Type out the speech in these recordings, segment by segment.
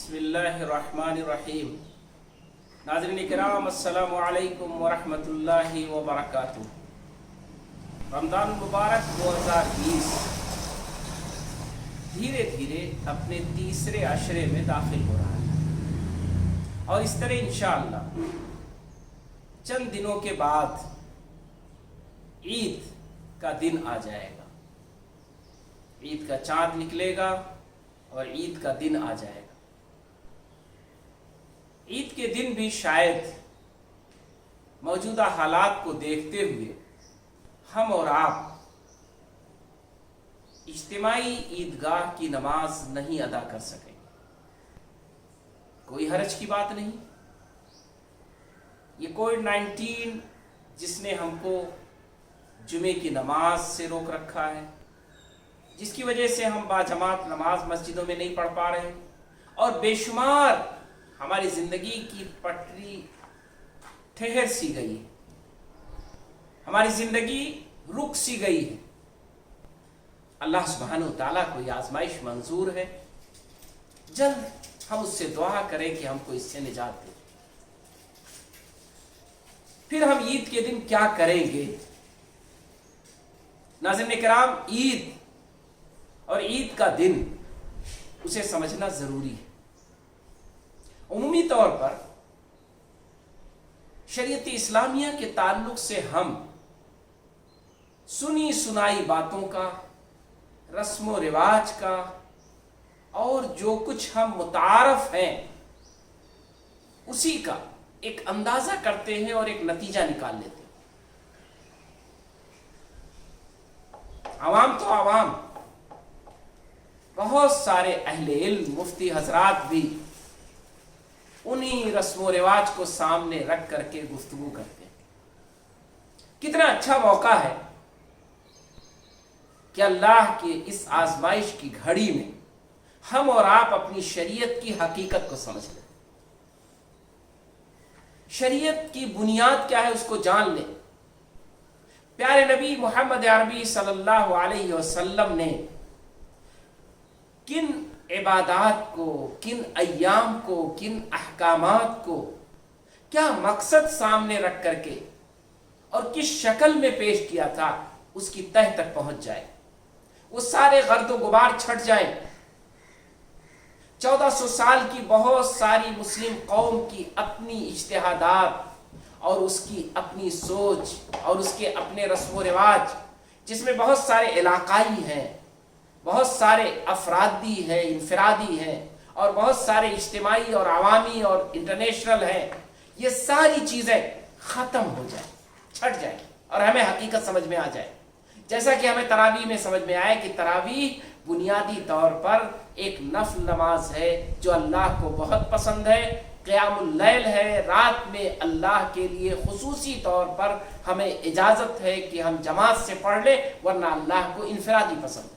बिस्मिल्लाहिर्रहमानिर्रहीम। नाज़रीन किराम, अस्सलामु अलैकुम वरहमतुल्लाहि वबरकातुहू। रमज़ान मुबारक 2020 धीरे धीरे अपने तीसरे अशरे में दाखिल हो रहा है और इस तरह इंशाअल्लाह चंद दिनों के बाद ईद का दिन आ जाएगा। ईद का चाँद निकलेगा और ईद का दिन आ जाएगा। ईद के दिन भी शायद मौजूदा हालात को देखते हुए हम और आप इज्तिमाई ईदगाह की नमाज नहीं अदा कर सकेंगे। कोई हर्ज की बात नहीं। ये कोविड-19 जिसने हमको जुमे की नमाज से रोक रखा है, जिसकी वजह से हम बाजमात नमाज मस्जिदों में नहीं पढ़ पा रहे हैं और बेशुमार हमारी जिंदगी की पटरी ठहर सी गई है, हमारी जिंदगी रुक सी गई है। अल्लाह सुब्हानहू ताला को ये आजमाइश मंजूर है। जल्द हम उससे दुआ करें कि हमको इससे निजात दे। फिर हम ईद के दिन क्या करेंगे? नाज़रीन किराम, ईद और ईद का दिन उसे समझना जरूरी है। उम्मी तौर पर शरीयत इस्लामिया के ताल्लुक से हम सुनी सुनाई बातों का, रस्म रिवाज का और जो कुछ हम मुतारफ हैं उसी का एक अंदाजा करते हैं और एक नतीजा निकाल लेते हैं। आवाम तो आवाम, बहुत सारे अहले इल्म, मुफ्ती हजरात भी उन्हीं रस्मों रिवाज को सामने रख करके गुफ्तगू करते हैं। कितना अच्छा मौका है कि अल्लाह के इस आजमाइश की घड़ी में हम और आप अपनी शरीयत की हकीकत को समझ लें, शरीयत की बुनियाद क्या है उसको जान लें। प्यारे नबी मोहम्मद अरबी सल्लल्लाहु अलैहि वसल्लम ने किन इबादात को, किन अय्याम को, किन अहकामात को क्या मकसद सामने रख करके और किस शक्ल में पेश किया था, उसकी तह तक पहुंच जाए, वो सारे गर्दो गुबार छट जाए। 1400 साल की बहुत सारी मुस्लिम कौम की अपनी इज्तिहादात और उसकी अपनी सोच और उसके अपने रस्म रिवाज, जिसमें बहुत सारे इलाकाई हैं, बहुत सारे अफरादी हैं, इनफरादी हैं और बहुत सारे इज्तिमाई और अवामी और इंटरनेशनल हैं। ये सारी चीज़ें ख़त्म हो जाए, छट जाए और हमें हकीकत समझ में आ जाए। जैसा कि हमें तरावी में समझ में आया कि तरावी बुनियादी तौर पर एक नफल नमाज है जो अल्लाह को बहुत पसंद है। क़ियामुल लैल है, रात में अल्लाह के लिए खुसूसी तौर पर हमें इजाज़त है कि हम जमात से पढ़ लें, वरना अल्लाह को इनफरादी पसंद है।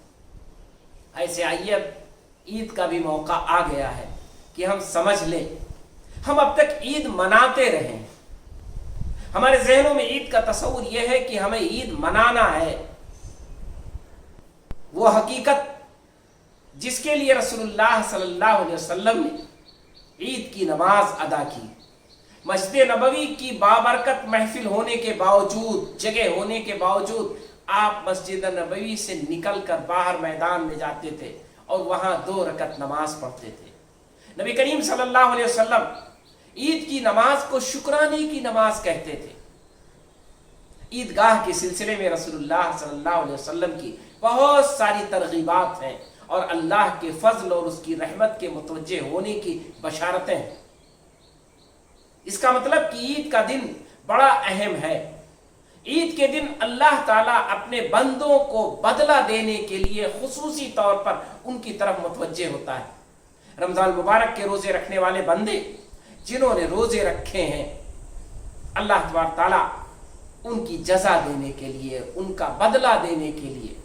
ऐसे आइए, अब ईद का भी मौका आ गया है कि हम समझ लें। हम अब तक ईद मनाते रहे, हमारे जहनों में ईद का तस्वुर यह है कि हमें ईद मनाना है। वो हकीकत जिसके लिए रसूलुल्लाह सल्लल्लाहु अलैहि वसल्लम ने ईद की नमाज अदा की, मस्जिद नबवी की बाबरकत महफिल होने के बावजूद, जगह होने के बावजूद आप मस्जिद नबवी से निकलकर बाहर मैदान में जाते थे और वहां 2 रकत नमाज पढ़ते थे। नबी करीम सल्लल्लाहु अलैहि वसल्लम ईद की नमाज को शुक्राने की नमाज कहते थे। ईदगाह के सिलसिले में रसूलुल्लाह सल्लल्लाहु अलैहि वसल्लम की बहुत सारी तरगीबात हैं और अल्लाह के फजल और उसकी रहमत के मुतवज्जे होने की बशारतें हैं। इसका मतलब कि ईद का दिन बड़ा अहम है। ईद के दिन अल्लाह ताला अपने बंदों को बदला देने के लिए खुसूसी तौर पर उनकी तरफ मुतवज्जे होता है। रमज़ान मुबारक के रोजे रखने वाले बंदे जिन्होंने रोजे रखे हैं, अल्लाह तबारक ताला उनकी जज़ा देने के लिए, उनका बदला देने के लिए,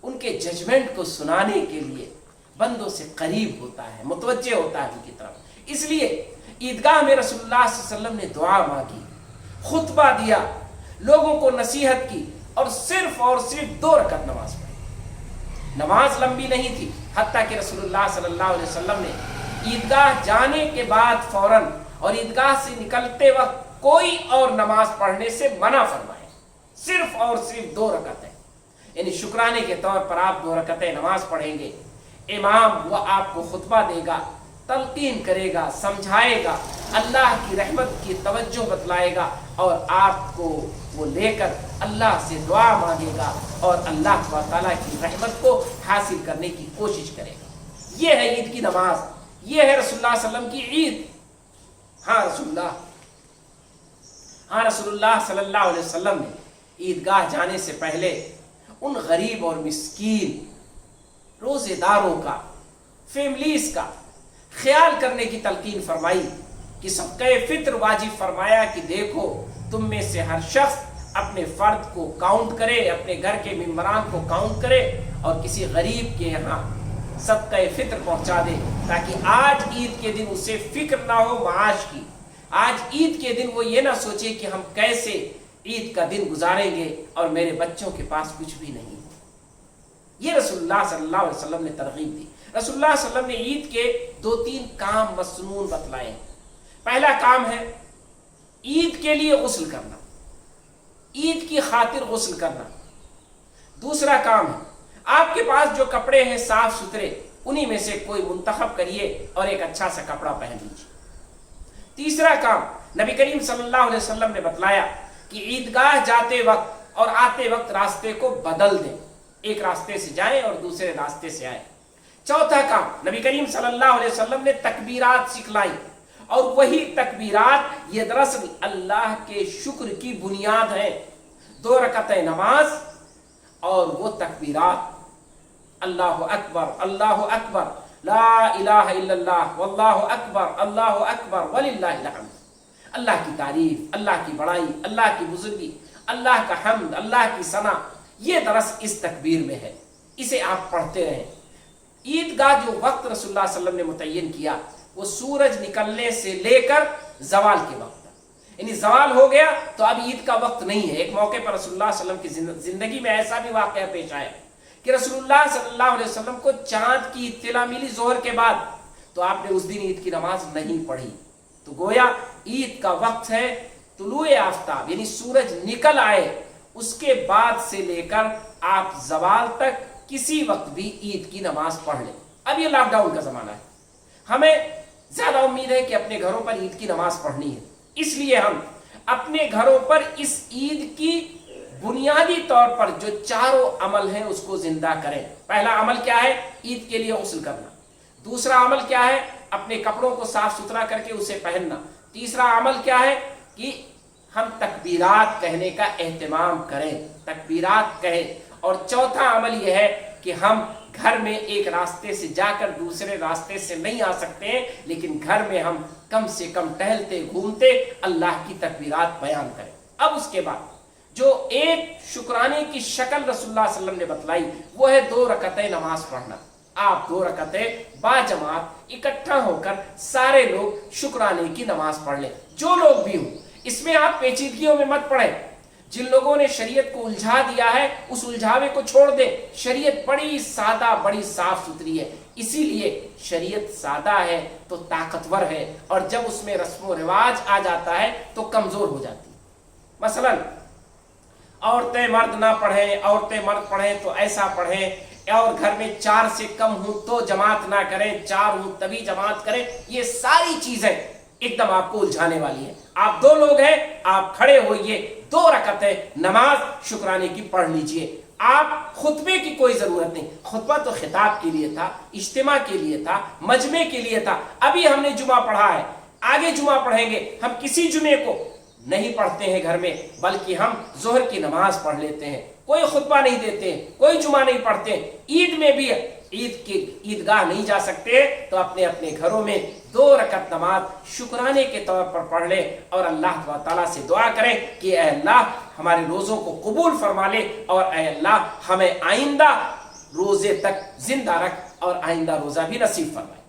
उनके जजमेंट को सुनाने के लिए बंदों से करीब होता है, मुतवज्जे होता है उनकी तरफ। इसलिए ईदगाह में रसूलुल्लाह सल्लल्लाहु अलैहि वसल्लम ने दुआ मांगी, खुतबा दिया, लोगों को नसीहत की और सिर्फ 2 रकत नमाज पढ़ी। नमाज लंबी नहीं थी, हत्ता कि रसूलुल्लाह सल्लल्लाहु अलैहि वसल्लम ने ईदगाह जाने के बाद फौरन और ईदगाह से निकलते वक्त कोई और नमाज पढ़ने से मना फरमाए, सिर्फ और सिर्फ 2 रकातें, यानी शुक्राने के तौर पर आप 2 रकातें नमाज पढ़ेंगे। इमाम वो आपको खुतबा देगा, तलकीन करेगा, समझाएगा, अल्लाह की रहमत की तवज्जो बतलाएगा और आपको वो लेकर अल्लाह से दुआ मांगेगा और अल्लाह ताला की रहमत को हासिल करने की कोशिश करेगा। ये है ईद की नमाज, ये है रसूलुल्लाह सल्लल्लाहु अलैहि वसल्लम की ईद। रसूलुल्लाह सल्लल्लाहु अलैहि वसल्लम ने ईदगाह जाने से पहले उन गरीब और मिस्कीन रोजेदारों का, फैमिलीज का ख्याल करने की तलकीन फरमाई कि सदक़े फित्र वाजिब फरमाया कि देखो तुम में से हर शख्स अपने फर्द को काउंट करे, अपने घर के मेंबरान को काउंट करे और किसी गरीब के यहाँ सदक़े फित्र पहुंचा दे, ताकि आज ईद के दिन उसे फिक्र ना हो माश की। आज ईद के दिन वो ये ना सोचे कि हम कैसे ईद का दिन गुजारेंगे और मेरे बच्चों के पास कुछ भी नहीं। ये रसूलुल्लाह सल्लल्लाहु अलैहि वसल्लम ने तरगीब दी। रसूलुल्लाह सल्लल्लाहु अलैहि वसल्लम ने ईद के 2-3 काम मसनून बतलाए। पहला काम है ईद के लिए गुस्ल करना, ईद की खातिर गुस्ल करना। दूसरा काम है आपके पास जो कपड़े हैं साफ सुथरे, उन्हीं में से कोई मुंतखब करिए और एक अच्छा सा कपड़ा पहन लीजिए। तीसरा काम नबी करीम सल्लल्लाहु अलैहि वसल्लम ने बतलाया कि ईदगाह जाते वक्त और आते वक्त रास्ते को बदल दें, एक रास्ते से जाएं और दूसरे रास्ते से आए। चौथा काम नबी करीम सल्लल्लाहु अलैहि वसल्लम ने तकबीरात सिखलाई और वही तकबीरात ये दरअसल अल्लाह के शुक्र की बुनियाद है। 2 रकातें नमाज और वो तकबीरात, अल्लाहु अकबर, अल्लाहु अकबर, ला इलाहा इल्लल्लाह, वल्लाहु अकबर, अल्लाहु अकबर, वलिल्लाहिल हम्द। अल्लाह की तारीफ, अल्लाह की बड़ाई, अल्लाह की बुजुर्गी, अल्लाह का हम्द, अल्लाह की सना, ये दरअसल इस तकबीर में है। इसे आप पढ़ते रहें। ईदगाह जो वक्त रसूलुल्लाह सल्लल्लाहु अलैहि वसल्लम ने मुतय्यन किया वो सूरज निकलने से लेकर जवाल के वक्त तक, यानी जवाल हो गया तो अब ईद का वक्त नहीं है। एक मौके पर रसूलुल्लाह सल्लल्लाहु अलैहि वसल्लम की जिंदगी में ऐसा भी वाकया पेश आया कि रसूलुल्लाह सल्लल्लाहु अलैहि वसल्लम को चांद की इत्तिला मिली जोहर के बाद, तो आपने उस दिन ईद की नमाज नहीं पढ़ी। तो गोया ईद का वक्त है तुलुए आफ्ताब, यानी सूरज निकल आए उसके बाद से लेकर आप जवाल तक किसी वक्त भी ईद की नमाज पढ़ लें। अब ये लॉकडाउन का जमाना है, हमें ज्यादा उम्मीद है कि अपने घरों पर ईद की नमाज पढ़नी है, इसलिए हम अपने घरों पर इस ईद की बुनियादी तौर पर जो 4 अमल हैं उसको जिंदा करें। पहला अमल क्या है? ईद के लिए गुस्ल करना। दूसरा अमल क्या है? अपने कपड़ों को साफ सुथरा करके उसे पहनना। तीसरा अमल क्या है कि हम तकबीरात कहने का एहतमाम करें, तकबीरात कहें। और चौथा अमल यह है कि हम घर में एक रास्ते से जाकर दूसरे रास्ते से नहीं आ सकते हैं, लेकिन घर में हम कम से कम टहलते घूमते अल्लाह की तकबीरात बयान करें। अब उसके बाद जो एक शुक्राने की शक्ल रसूलुल्लाह सल्लल्लाहु अलैहि वसल्लम ने बतलाई वो है 2 रकातें नमाज पढ़ना। आप 2 रकातें बाजमात इकट्ठा होकर सारे लोग शुक्राने की नमाज पढ़ लें, जो लोग भी हों। इसमें आप पेचीदगियों में मत पड़ें। जिन लोगों ने शरीयत को उलझा दिया है उस उलझावे को छोड़ दे। शरीयत बड़ी सादा, बड़ी साफ सुथरी है, इसीलिए शरीयत सादा है तो ताकतवर है, और जब उसमें रस्म व रिवाज आ जाता है तो कमजोर हो जाती है। मसलन औरतें मर्द ना पढ़ें, औरतें मर्द पढ़ें तो ऐसा पढ़ें, और घर में 4 से कम हो तो जमात ना करें, 4 हो तभी जमात करें। ये सारी चीजें एकदम आपको उलझाने वाली है। आप 2 लोग हैं, आप खड़े होइए, 2 रकातें नमाज शुक्राने की पढ़ लीजिए। आप खुतबे की कोई जरूरत नहीं। खुतबा तो खिताब के लिए था, इज्तिमा के लिए था, मजमे के लिए था। अभी हमने जुमा पढ़ा है, आगे जुमा पढ़ेंगे। हम किसी जुमे को नहीं पढ़ते हैं घर में, बल्कि हम जोहर की नमाज पढ़ लेते हैं। कोई खुतबा नहीं देते, कोई जुमा नहीं पढ़ते। ईद में भी ईद की ईदगाह नहीं जा सकते तो अपने अपने घरों में 2 रकात नमाज शुक्राने के तौर पर पढ़ ले और अल्लाह ताला से दुआ करें कि ऐ अल्लाह हमारे रोज़ों को कबूल फरमा ले, और ऐ अल्लाह हमें आइंदा रोज़े तक जिंदा रख और आइंदा रोज़ा भी नसीब फरमाए।